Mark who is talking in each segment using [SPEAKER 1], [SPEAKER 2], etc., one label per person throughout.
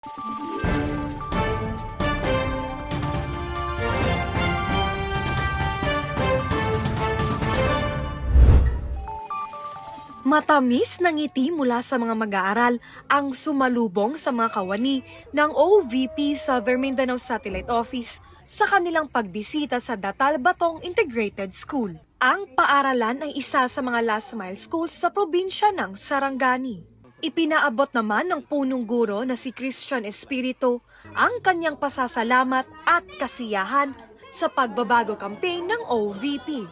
[SPEAKER 1] Matamis na ngiti mula sa mga mag-aaral ang sumalubong sa mga kawani ng OVP Southern Mindanao Satellite Office sa kanilang pagbisita sa Datal Batong Integrated School. Ang paaralan ay isa sa mga last mile schools sa probinsya ng Sarangani. Ipinaabot naman ng punong guro na si Christian Espiritu ang kanyang pasasalamat at kasiyahan sa pagbabago campaign ng OVP.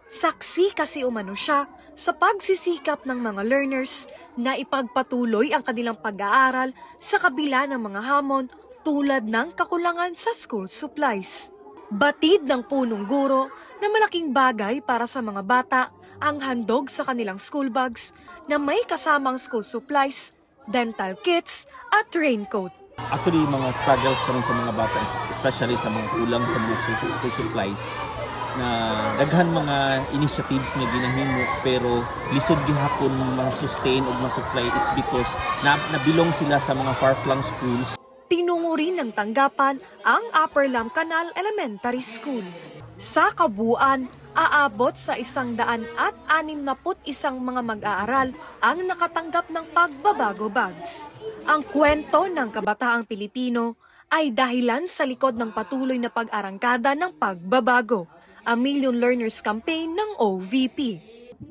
[SPEAKER 1] Saksi kasi umano siya sa pagsisikap ng mga learners na ipagpatuloy ang kanilang pag-aaral sa kabila ng mga hamon tulad ng kakulangan sa school supplies. Batid ng punong guro na malaking bagay para sa mga bata ang handog sa kanilang school bags na may kasamang school supplies, dental kits at raincoat.
[SPEAKER 2] Actually, mga struggles pa rin sa mga bata, especially sa mga kulang sa mga school supplies, na daghan mga initiatives nga ginahimo pero lisod gihapon ma-sustain ug ma-supply. It's because nabilong sila sa mga far-flung schools.
[SPEAKER 1] Tinungo rin ng tanggapan ang Upper Lam Canal Elementary School. Sa kabuuan, aabot sa 161 mga mag-aaral ang nakatanggap ng pagbabago bags. Ang kwento ng kabataang Pilipino ay dahilan sa likod ng patuloy na pag-arangkada ng pagbabago, a Million Learners Campaign ng OVP.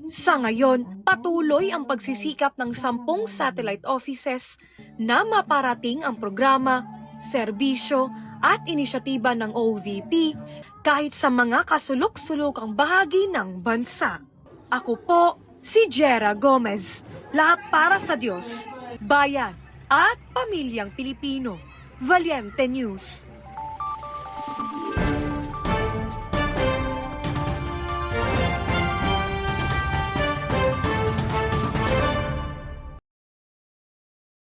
[SPEAKER 1] Sa ngayon, patuloy ang pagsisikap ng 10 satellite offices na maparating ang programa, serbisyo at inisyatiba ng OVP kahit sa mga kasulok-sulokang bahagi ng bansa. Ako po, si Jera Gomez, lahat para sa Diyos, bayan at pamilyang Pilipino. Valiente News.